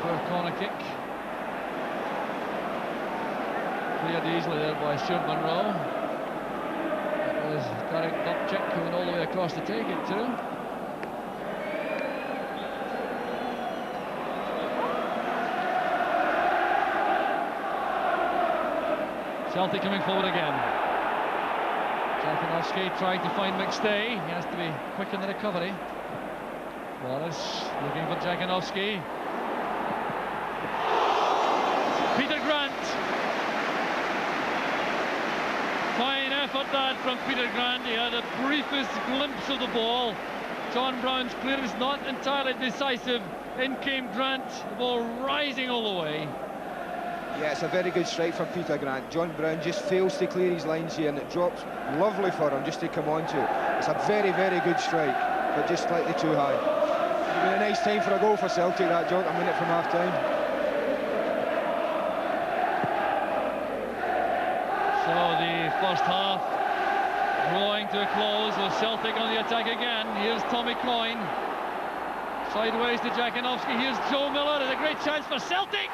Poor corner kick. Cleared easily there by Stuart Munro. It was Derek Dubček coming all the way across to take it too. Celtic coming forward again. Jankowski trying to find McStay. He has to be quick in the recovery. Wallace looking for Jankowski. Peter Grant. Fine effort that from Peter Grant. He had the briefest glimpse of the ball. John Brown's clearance not entirely decisive. In came Grant, the ball rising all the way. Yeah, it's a very good strike from Peter Grant. John Brown just fails to clear his lines here, and it drops lovely for him just to come on to. It's a very, very good strike, but just slightly too high. It'll be a nice time for a goal for Celtic, that, John, a minute from half-time. So the first half drawing to a close with Celtic on the attack again. Here's Tommy Coyne. Sideways to Jankowski. Here's Joe Miller. There's a great chance for Celtic.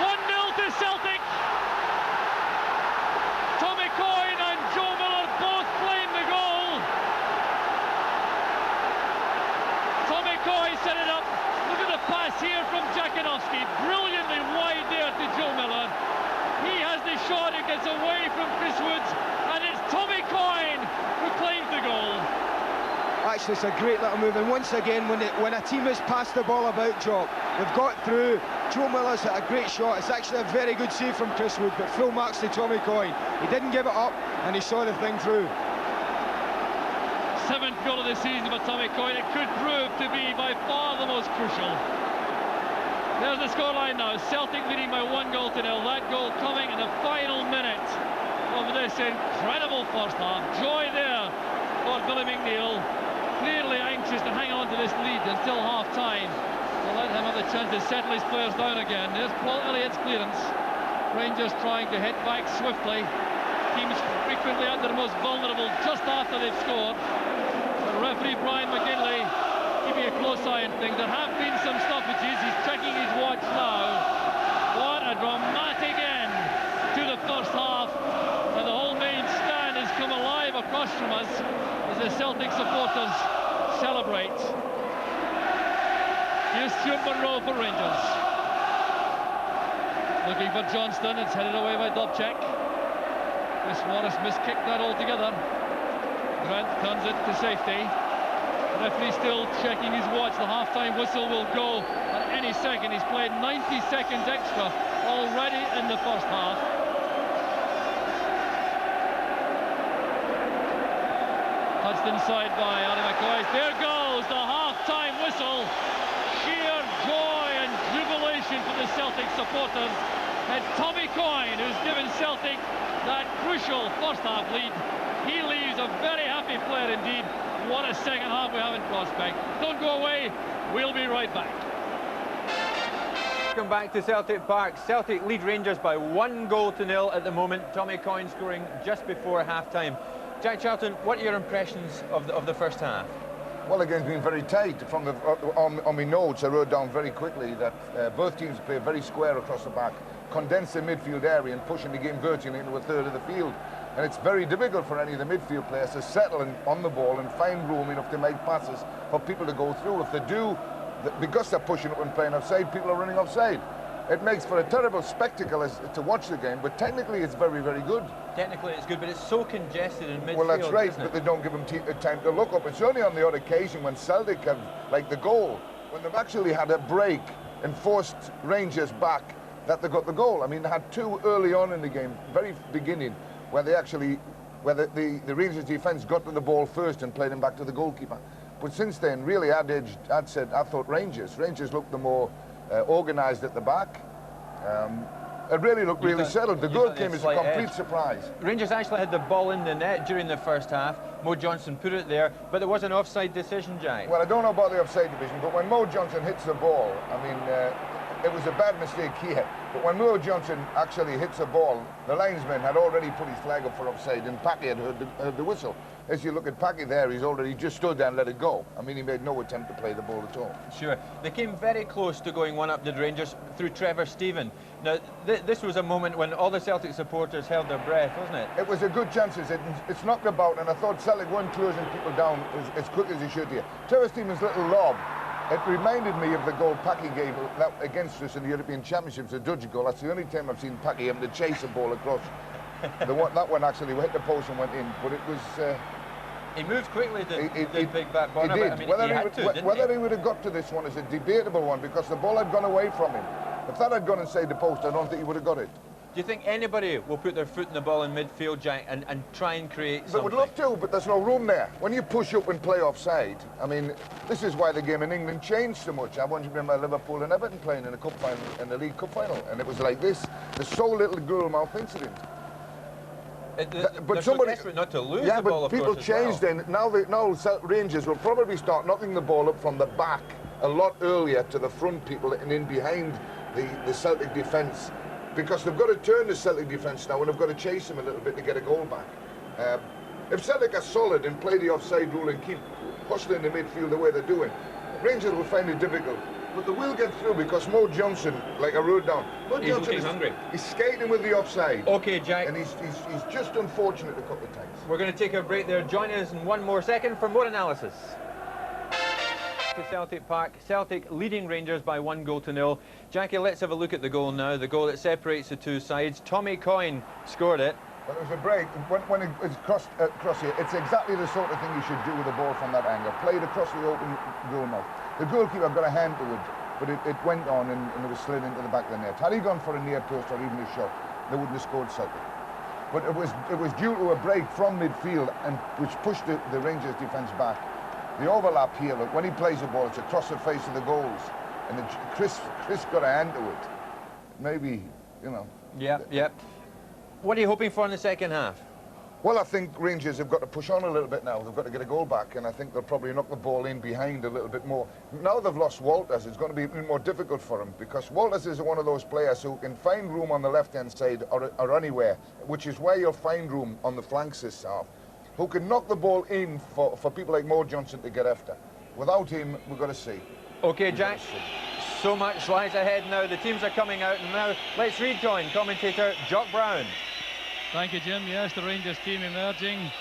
1-0 to Celtic. Tommy Coyne and Joe Miller both claim the goal. Tommy Coyne set it up. Look at the pass here from Jankowski. Brilliantly wide there to Joe Miller. He has the shot. It gets away from Chris Woods, and it's Tommy Coyne who claims the goal. Actually, it's a great little move, and once again, when a team has passed the ball about, Jock, they've got through. Joe Miller's hit a great shot. It's actually a very good save from Chris Wood, but full marks to Tommy Coyne. He didn't give it up, and he saw the thing through. 7th goal of the season for Tommy Coyne. It could prove to be by far the most crucial. There's the scoreline now. Celtic leading by 1-0. That goal coming in the final minute of this incredible first half. Joy there for Billy McNeil. Clearly anxious to hang on to this lead until half-time. To let him have the chance to settle his players down again. There's Paul Elliott's clearance. Rangers trying to hit back swiftly. Teams frequently at their most vulnerable just after they've scored. The referee Brian McGinley keeping a close eye on things. There have been some stoppages. He's checking his watch now. What a dramatic end to the first half. And the whole main stand has come alive across from us as the Celtic supporters celebrate. Here's Stuart Munro for Rangers. Looking for Johnston. It's headed away by Dubček. Chris Wallace miskicked that altogether. Grant turns it to safety. The referee still checking his watch. The half-time whistle will go at any second. He's played 90 seconds extra already in the first half. Touched inside by Adam McCoy. There goes the half-time whistle. Sheer joy and jubilation for the Celtic supporters. And Tommy Coyne, who's given Celtic that crucial first half lead, he leaves a very happy player indeed. What a second half we have in prospect. Don't go away, we'll be right back. Welcome back to Celtic Park. Celtic lead Rangers by 1-0 at the moment. Tommy Coyne scoring just before half-time. Jack Charlton, what are your impressions of the first half? Well, again, it's been very tight. From the on my notes, I wrote down very quickly that both teams play very square across the back, condense the midfield area and pushing the game virtually into a third of the field. And it's very difficult for any of the midfield players to settle on the ball and find room enough to make passes for people to go through. If they do, because they're pushing up and playing offside, people are running offside. It makes for a terrible spectacle to watch the game, but technically it's very, very good. Technically it's good, but it's so congested in midfield. Well, that's right, but they don't give them time to look up. It's only on the odd occasion when Celtic have, like the goal, when they've actually had a break and forced Rangers back, that they got the goal. I mean, they had two early on in the game, very beginning, where they actually, where the Rangers defence got to the ball first and played him back to the goalkeeper. But since then, really, I thought Rangers looked the more organised at the back. It really looked really settled. The goal came as a complete surprise. Rangers actually had the ball in the net during the first half. Mo Johnston put it there, but there was an offside decision, Jack. Well, I don't know about the offside division, but when Mo Johnston hits the ball, I mean, it was a bad mistake here. But when Mo Johnson actually hits a ball, the linesman had already put his flag up for offside, and Packy had heard the whistle. As you look at Packy there, he's already just stood there and let it go. I mean, he made no attempt to play the ball at all. Sure. They came very close to going one up, did Rangers, through Trevor Stephen. Now, this was a moment when all the Celtic supporters held their breath, wasn't it? It was a good chance. It's knocked about, and I thought Celtic weren't closing people down as quick as he should here. Trevor Stephen's little lob, it reminded me of the goal Packy gave against us in the European Championships, a Dutch goal. That's the only time I've seen Packy having to chase a ball across. That one actually hit the post and went in, but it was... he moved quickly, did Big Bat Bonner. He did. I mean, whether he would have got to this one is a debatable one, because the ball had gone away from him. If that had gone inside the post, I don't think he would have got it. Do you think anybody will put their foot in the ball in midfield, Jack, and try and create something? They would love to, but there's no room there. When you push up and play offside, I mean, this is why the game in England changed so much. I once remember Liverpool and Everton playing in a cup final, in the League Cup final, and it was like this. There's so little goal-mouth incident. But somebody desperate not to lose the ball, but people changed then. Now Rangers will probably start knocking the ball up from the back a lot earlier to the front people and in behind the Celtic defence, because they've got to turn the Celtic defence now, and they've got to chase them a little bit to get a goal back. If Celtic are solid and play the offside rule and keep hustling the midfield the way they're doing, Rangers will find it difficult. But they will get through, because Mo Johnson, like I wrote down, Mo Johnson is hungry. He's skating with the offside. OK, Jack. And he's just unfortunate a couple of times. We're going to take a break there. Join us in one more second for more analysis. To Celtic Park, Celtic leading Rangers by 1-0. Jackie, let's have a look at the goal now, the goal that separates the two sides. Tommy Coyne scored it. Well, it was a break. When it's crossed here, it's exactly the sort of thing you should do with the ball from that angle. Play it across the open goal mouth. The goalkeeper got a hand to it, but it went on and it was slid into the back of the net. Had he gone for a near post or even a shot, they wouldn't have scored Celtic. But it was due to a break from midfield, and which pushed the Rangers defence back. The overlap here, look, when he plays the ball, it's across the face of the goals, and Chris got a hand to it. Maybe, you know. Yeah. What are you hoping for in the second half? Well, I think Rangers have got to push on a little bit now. They've got to get a goal back, and I think they'll probably knock the ball in behind a little bit more. Now they've lost Walters, it's going to be a bit more difficult for them, because Walters is one of those players who can find room on the left-hand side or anywhere, which is where you'll find room on the flanks this half, who can knock the ball in for people like Mo Johnson to get after. Without him, we've got to see. OK, Jack, so much lies ahead now. The teams are coming out, and now let's rejoin commentator Jock Brown. Thank you, Jim. Yes, the Rangers team emerging.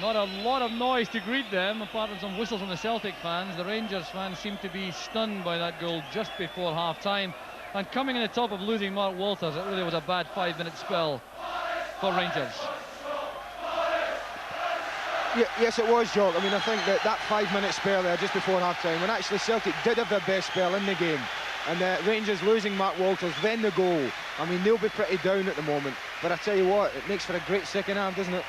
Not a lot of noise to greet them, apart from some whistles from the Celtic fans. The Rangers fans seem to be stunned by that goal just before half-time. And coming in the top of losing Mark Walters, it really was a bad 5-minute spell for Rangers. Yes, it was, Jock. I mean, I think that 5-minute spell there just before half-time, when actually Celtic did have their best spell in the game, and Rangers losing Mark Walters, then the goal. I mean, they'll be pretty down at the moment. But I tell you what, it makes for a great second half, doesn't it?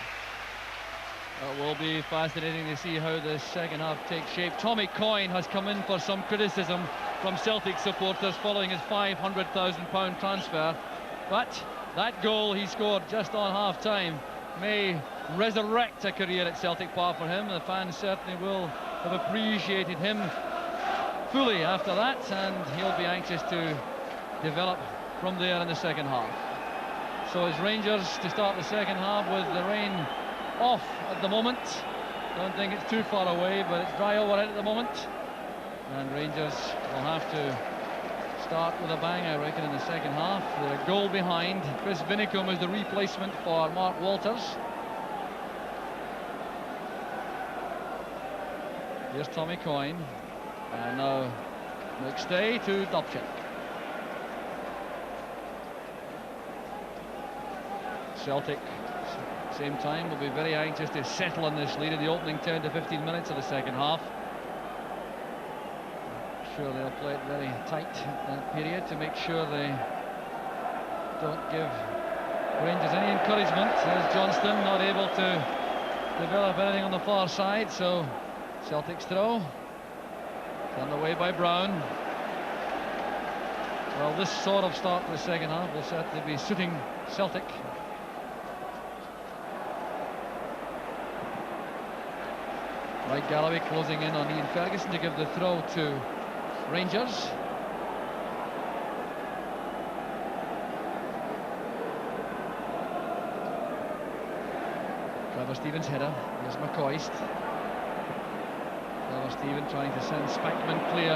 It will be fascinating to see how the second half takes shape. Tommy Coyne has come in for some criticism from Celtic supporters following his £500,000 transfer. But that goal he scored just on half-time may resurrect a career at Celtic Park for him. The fans certainly will have appreciated him fully after that, and he'll be anxious to develop from there in the second half. So it's Rangers to start the second half with the rain off at the moment. Don't think it's too far away, but it's dry overhead at the moment, and Rangers will have to start with a bang, I reckon, in the second half. They're a goal behind. Chris Vinicum is the replacement for Mark Walters. Here's Tommy Coyne. And now McStay to Dubček. Celtic, same time, will be very anxious to settle on this lead in the opening 10 to 15 minutes of the second half. I'm sure they'll play it very tight that period to make sure they don't give Rangers any encouragement. There's Johnston not able to develop anything on the far side, so Celtic's throw. Turned away by Brown. Well, this sort of start to the second half will certainly be suiting Celtic. Mike Galloway closing in on Ian Ferguson to give the throw to Rangers. Trevor Stevens' header. Here's McCoist. Trevor Stevens trying to send Spackman clear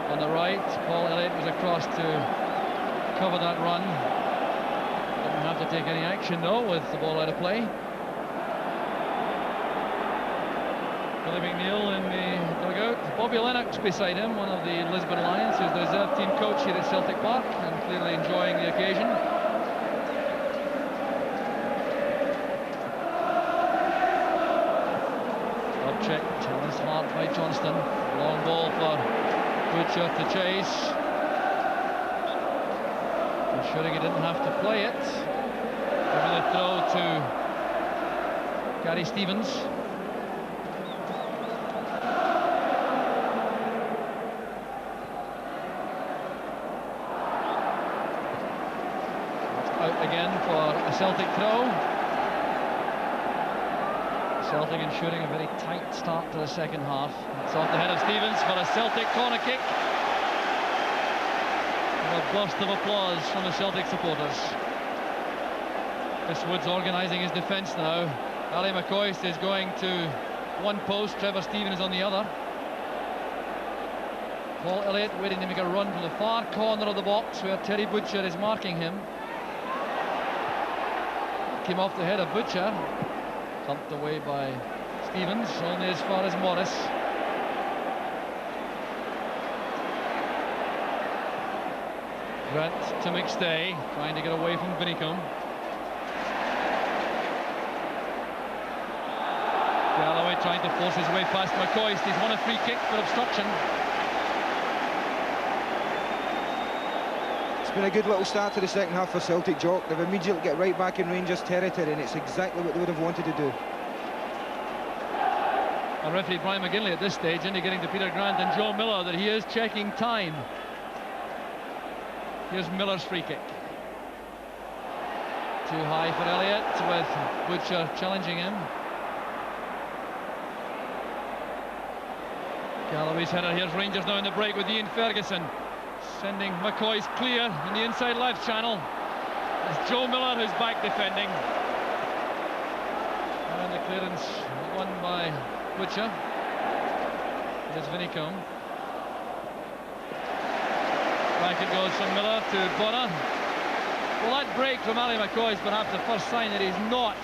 on the right. Paul Elliott was across to cover that run. Didn't have to take any action though with the ball out of play. Billy McNeil in the dugout. Bobby Lennox beside him, one of the Lisbon Lions, who's the reserve team coach here at Celtic Park and clearly enjoying the occasion. Checked, challenged hard by Johnston. Long ball for Butcher to chase. Ensuring he didn't have to play it. Giving the throw to Gary Stevens. That's out again for a Celtic throw. Celtic ensuring a very tight start to the second half. It's off the head of Stevens for a Celtic corner kick. And a burst of applause from the Celtic supporters. Chris Wood's organising his defence now. Ali McCoist is going to one post, Trevor Stevens is on the other. Paul Elliott waiting to make a run from the far corner of the box where Terry Butcher is marking him. Came off the head of Butcher. Thumped away by Stevens, only as far as Morris. Grant to McStay, trying to get away from Vinicombe. Galloway trying to force his way past McCoist. He's won a free kick for obstruction. It's been a good little start to the second half for Celtic, Jock. They've immediately get right back in Rangers territory, and it's exactly what they would have wanted to do. And referee Brian McGinley at this stage indicating to Peter Grant and Joe Miller that he is checking time. Here's Miller's free kick. Too high for Elliott, with Butcher challenging him. Galloway's header. Here's Rangers now in the break with Ian Ferguson. Sending McCoy's clear in the inside left channel. It's Joe Miller who's back defending. And the clearance won by Butcher. Here's Vinicombe. Back it goes from Miller to Bonner. Well, that break from Ali McCoy is perhaps the first sign that he's not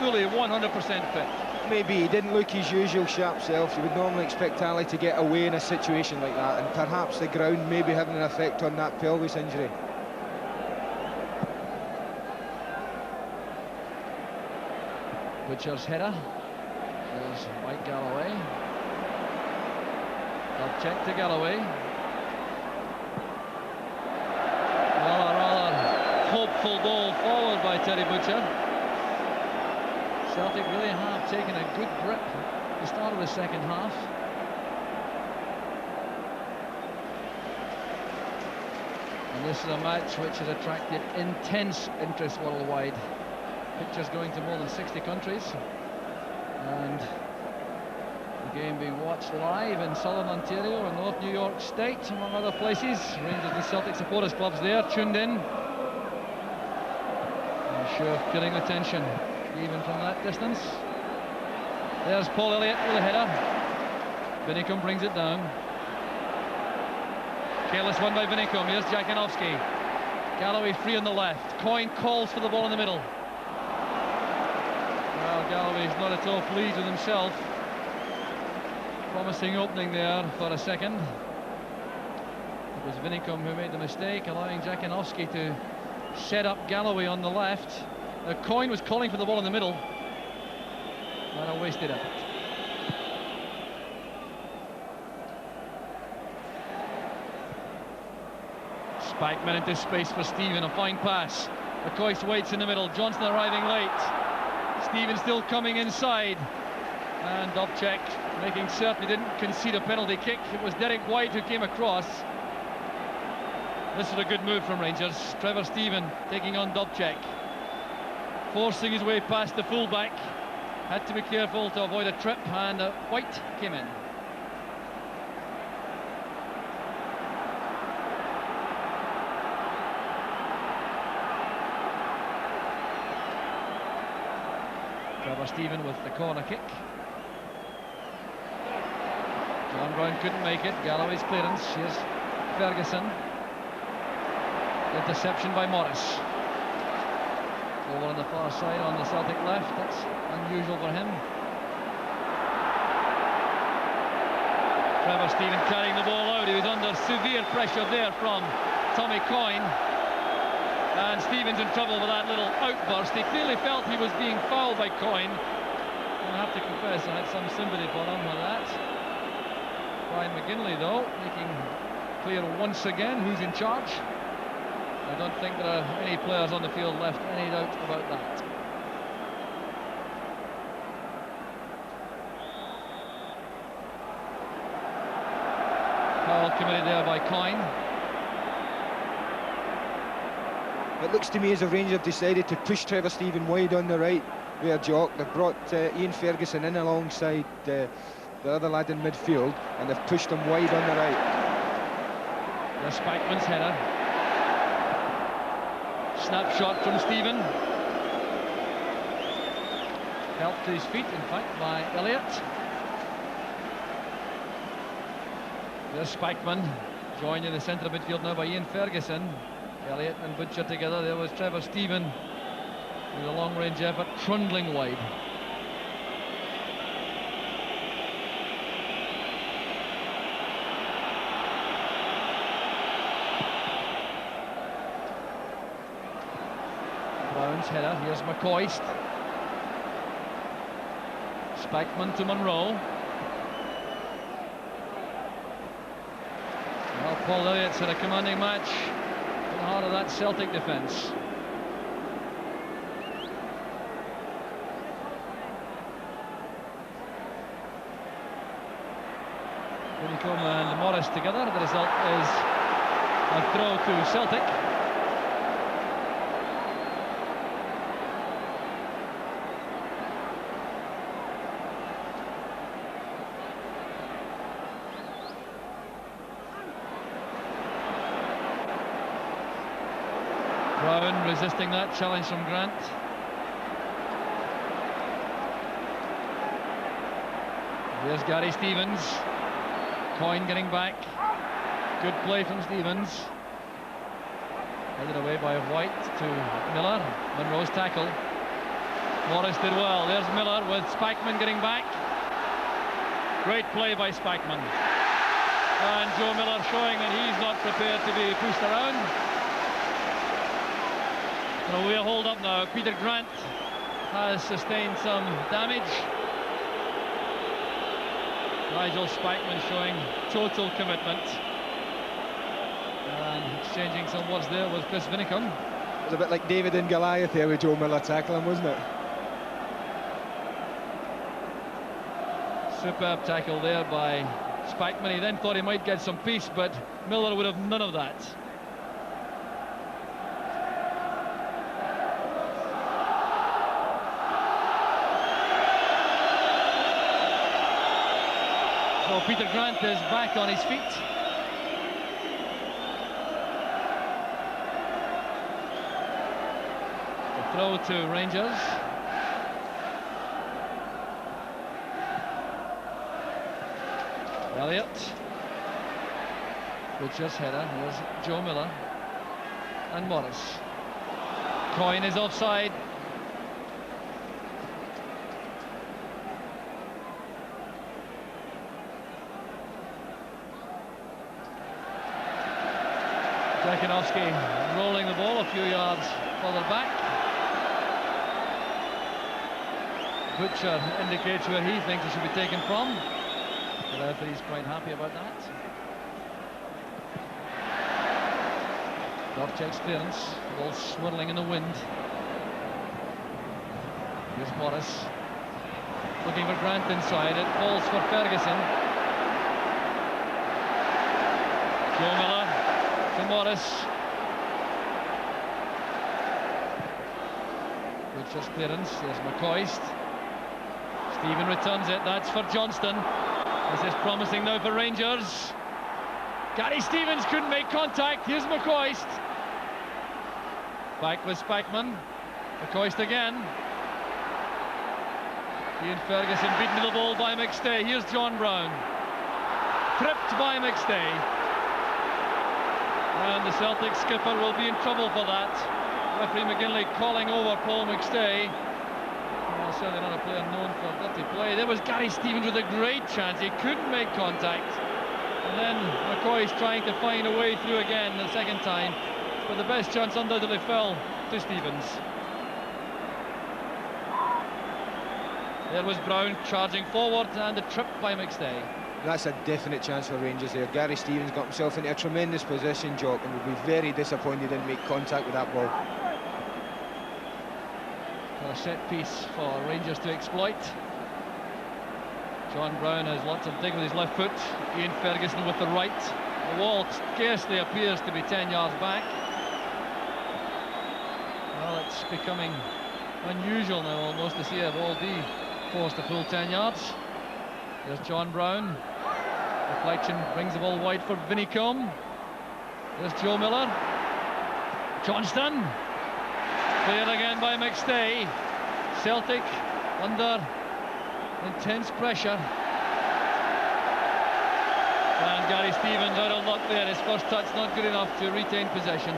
fully 100% fit. Maybe he didn't look his usual sharp self. You would normally expect Ali to get away in a situation like that, and perhaps the ground may be having an effect on that pelvis injury. Butcher's header. There's Mike Galloway. They'll check to Galloway. Well, a rather hopeful ball forward by Terry Butcher. Celtic really have taken a good grip at the start of the second half. And this is a match which has attracted intense interest worldwide. Pictures going to more than 60 countries. And the game being watched live in Southern Ontario and North New York State, among other places. Rangers and Celtic supporters clubs there tuned in. I'm sure feeling the tension even from that distance. There's Paul Elliott with a header. Vinicombe brings it down. Careless one by Vinicombe. Here's Jakinowski. Galloway free on the left. Coyne calls for the ball in the middle. Well, Galloway's not at all pleased with himself. Promising opening there for a second. It was Vinicombe who made the mistake, allowing Jakinowski to set up Galloway on the left. Now Coyne was calling for the ball in the middle, and a wasted effort. Spackman into space for Stephen, a fine pass. McCoist waits in the middle, Johnson arriving late. Stephen still coming inside. And Dobchek making certain he didn't concede a penalty kick. It was Derek White who came across. This is a good move from Rangers. Trevor Stephen taking on Dobchek. Forcing his way past the fullback. Had to be careful to avoid a trip, and White came in. Trevor Stephen with the corner kick. John Brown couldn't make it. Galloway's clearance. Here's Ferguson. Interception by Morris. Over on the far side on the Celtic left. That's unusual for him. Trevor Stephen carrying the ball out. He was under severe pressure there from Tommy Coyne. And Stephen's in trouble with that little outburst. He clearly felt he was being fouled by Coyne. I have to confess I had some sympathy for him with that. Brian McGinley, though, making clear once again who's in charge. I don't think there are any players on the field left any doubt about that. Foul committed there by Coyne. It looks to me as if Rangers have decided to push Trevor Stephen wide on the right where Jock. They've brought Ian Ferguson in alongside the other lad in midfield, and they've pushed him wide on the right. The Spikeman's header. Snapshot from Stephen. Helped to his feet, in fact, by Elliott. There's Spikeman, joined in the centre of midfield now by Ian Ferguson. Elliott and Butcher together. There was Trevor Stephen with a long-range effort, trundling wide. Brown's header. Here's McCoist. Spikeman to Monroe. Well, Paul Elliott's had a commanding match in the heart of that Celtic defence. Whitcomb and Morris together. The result is a throw to Celtic. Brown resisting that challenge from Grant. Here's Gary Stevens. Coyne getting back. Good play from Stevens. Headed away by White to Miller. Monroe's tackle. Morris did well. There's Miller with Spikeman getting back. Great play by Spikeman. And Joe Miller showing that he's not prepared to be pushed around. So we're hold up now. Peter Grant has sustained some damage. Nigel Spikeman showing total commitment. And exchanging some words there with Chris Whitcomb. It was a bit like David and Goliath there with Joe Miller tackling, wasn't it? Superb tackle there by Spikeman. He then thought he might get some peace, but Miller would have none of that. So Peter Grant is back on his feet. The throw to Rangers. Elliott. Butcher's header. Here's Joe Miller. And Morris. Coyne is offside. Jakinovski rolling the ball a few yards further back. Butcher indicates where he thinks it should be taken from. The referee's quite happy about that. Dorchek's clearance, the ball swirling in the wind. Here's Morris looking for Grant inside. It falls for Ferguson. Joe Miller to Morris. Butcher's clearance. There's McCoist. Stephen returns it. That's for Johnston. This is promising now for Rangers. Gary Stevens couldn't make contact. Here's McCoist. Back with Spikeman. McCoist again. Ian Ferguson beaten to the ball by McStay. Here's John Brown. Tripped by McStay. And the Celtic skipper will be in trouble for that. Referee McGinley calling over Paul McStay. Well, certainly not a player known for dirty play. There was Gary Stevens with a great chance. He couldn't make contact. And then McCoy's trying to find a way through again the second time. But the best chance undoubtedly fell to Stevens. There was Brown charging forward and a trip by McStay. That's a definite chance for Rangers there. Gary Stevens got himself into a tremendous position, Jock, and would be very disappointed he didn't make contact with that ball. A set piece for Rangers to exploit. John Brown has lots of dig with his left foot. Ian Ferguson with the right. The wall scarcely appears to be 10 yards back. Well, it's becoming unusual now almost to see a ball be forced a full 10 yards. There's John Brown. Deflection brings the ball wide for Vinnie Combe. There's Joe Miller. Johnston. Cleared again by McStay. Celtic under intense pressure. And Gary Stevens out of luck there. His first touch not good enough to retain possession.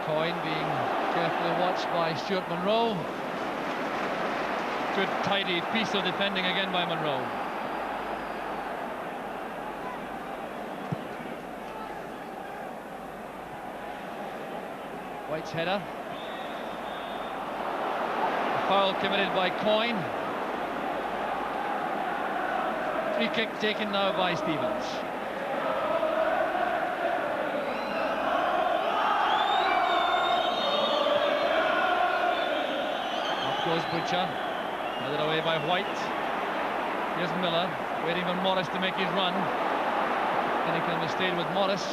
Coyne being carefully watched by Stuart Monroe. Good tidy piece of defending again by Monroe. White's header. A foul committed by Coyne. Free kick taken now by Stevens. Up goes Butcher. Headed away by White. Here's Miller, waiting for Morris to make his run. Finnegan has stayed with Morris.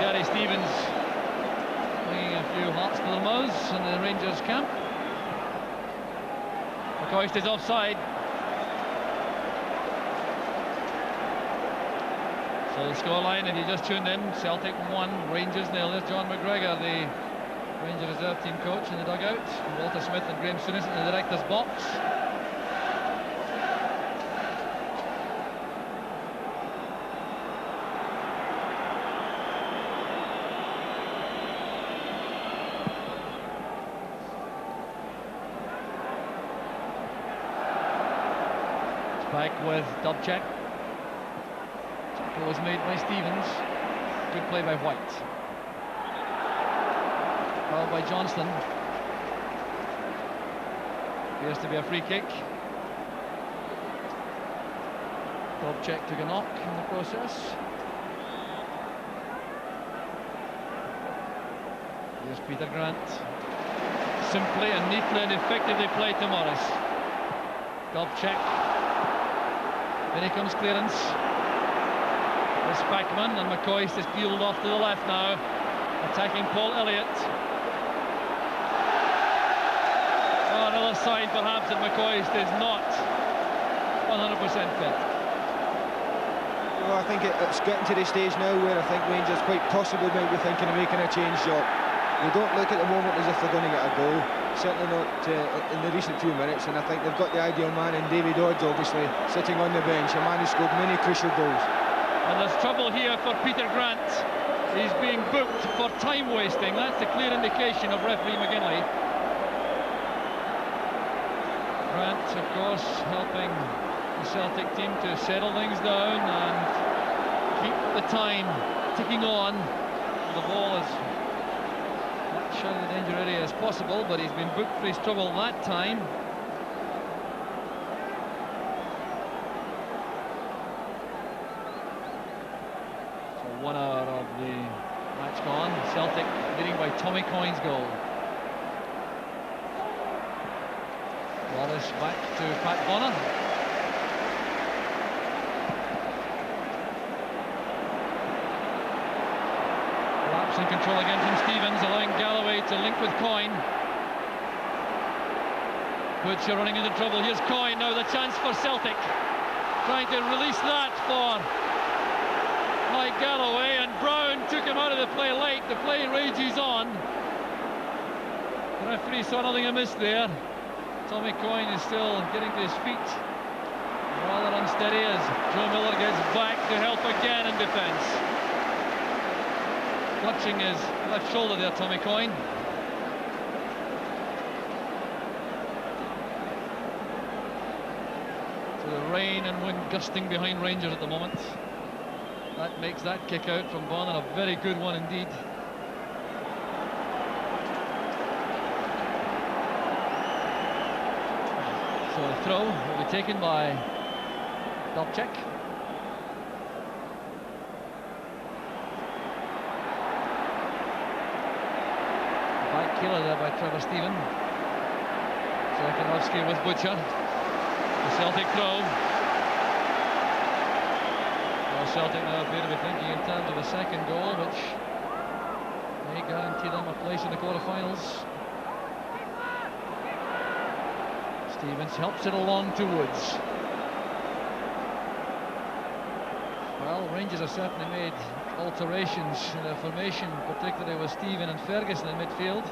Gary Stevens bringing a few hearts to the mouths in the Rangers camp. McCoy stays offside. So the scoreline, if you just tuned in, Celtic 1, Rangers 0. There's John McGregor, the Ranger reserve team coach, in the dugout. Walter Smith and Graham Souness in the director's box. Back with Dubček. Tackle was made by Stevens. Good play by White. Foul by Johnston. Appears to be a free kick. Dubček took a knock in the process. Here's Peter Grant. Simply and neatly and effectively played to Morris. Dubček. Then he comes clearance. There's Spackman and McCoy is peeled off to the left now, attacking Paul Elliott. Oh, another sign perhaps that McCoy is not 100% fit. Well, I think it's getting to the stage now where I think Rangers quite possibly might be thinking of making a change, Jock. They don't look at the moment as if they're going to get a goal. Certainly not in the recent few minutes, and I think they've got the ideal man in Davy Dodds, obviously, sitting on the bench, a man who scored many crucial goals. And there's trouble here for Peter Grant. He's being booked for time wasting. That's a clear indication of referee McGinley. Grant, of course, helping the Celtic team to settle things down and keep the time ticking on. The ball is out of the danger area as possible, but he's been booked for his trouble that time. So 1 hour of the match gone. Celtic leading by Tommy Coyne's goal. Wallace back to Pat Bonner. In control again from Stevens, allowing Galloway to link with Coyne. Butcher running into trouble. Here's Coyne now, the chance for Celtic, trying to release that for by Galloway, and Brown took him out of the play late. The play rages on. The referee saw nothing amiss there. Tommy Coyne is still getting to his feet, rather unsteady as Joe Miller gets back to help again in defence. Clutching his left shoulder there, Tommy Coyne. So the rain and wind gusting behind Rangers at the moment. That makes that kick out from Bonner a very good one indeed. So the throw will be taken by Dobchek. Back killer there by Trevor Stephen. Jakinovsky with Butcher. The Celtic throw. Well, Celtic now appear to be thinking in terms of a second goal, which may guarantee them a place in the quarterfinals. Stevens helps it along to Woods. Well, Rangers have certainly made alterations in their formation, particularly with Stephen and Ferguson in midfield.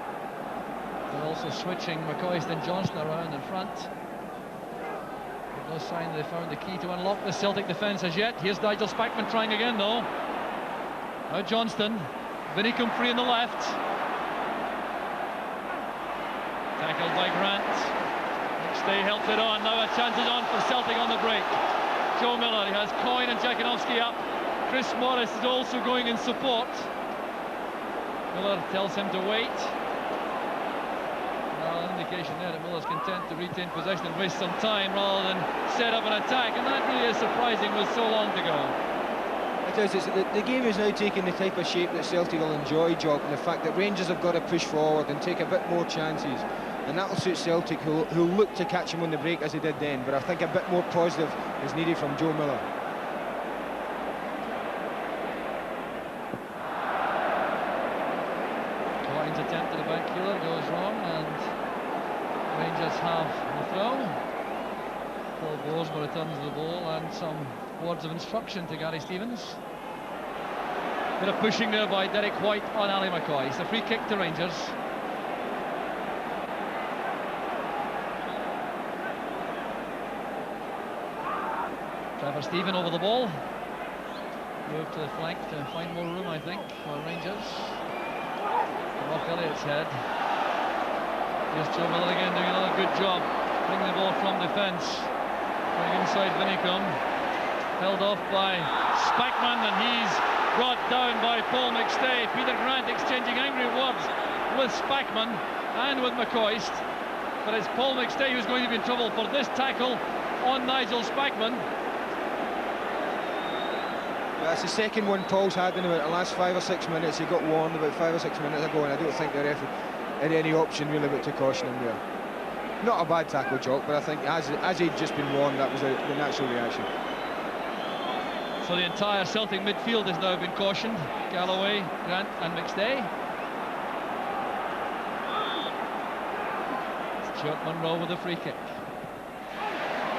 They're also switching McCoist and Johnston around in front. No sign they found the key to unlock the Celtic defence as yet. Here's Nigel Spackman trying again though. Now Johnston. Vinny come free on the left. Tackled by Grant. They helped it on. Now a chance is on for Celtic on the break. Joe Miller, he has Coyne and Jakinovsky up. Chris Morris is also going in support. Miller tells him to wait. Well, an indication there that Miller's content to retain possession and waste some time rather than set up an attack, and that really is surprising with so long to go. It is. The game is now taking the type of shape that Celtic will enjoy, Jock, and the fact that Rangers have got to push forward and take a bit more chances. And that'll suit Celtic, who'll look to catch him on the break as they did then. But I think a bit more positive is needed from Joe Miller. Coyne's attempt at a back killer goes wrong, and Rangers have the throw. Paul Boersma returns the ball, and some words of instruction to Gary Stevens. Bit of pushing there by Derek White on Ali McCoy. It's a free kick to Rangers. Trevor Stephen over the ball. Move to the flank to find more room, I think, for Rangers. Off Elliott's head. Here's Joe Miller again doing another good job. Bringing the ball from defence. Going inside Vinicum. Held off by Spackman, and he's brought down by Paul McStay. Peter Grant exchanging angry words with Spackman and with McCoist. But it's Paul McStay who's going to be in trouble for this tackle on Nigel Spackman. That's the second one Paul's had in about the last 5 or 6 minutes. He got warned about 5 or 6 minutes ago, and I don't think the referee had any option really but to caution him there. Not a bad tackle, Jock, but I think as he'd just been warned, that was the natural reaction. So the entire Celtic midfield has now been cautioned. Galloway, Grant and McStay. Stuart Munro with a free kick.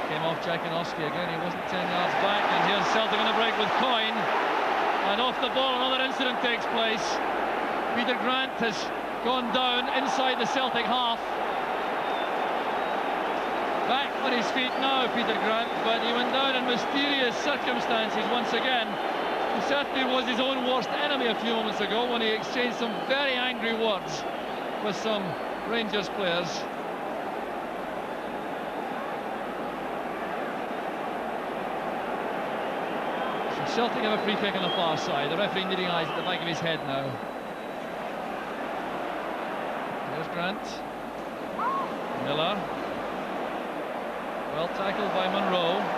Came off Jakinovsky again, he wasn't 10 yards back, and here's Celtic on the break with Coyne. And off the ball, another incident takes place. Peter Grant has gone down inside the Celtic half. Back on his feet now, Peter Grant, but he went down in mysterious circumstances once again. He certainly was his own worst enemy a few moments ago when he exchanged some very angry words with some Rangers players. Celtic have a free kick on the far side. The referee needing eyes at the back of his head now. There's Grant. Miller. Well tackled by Munro.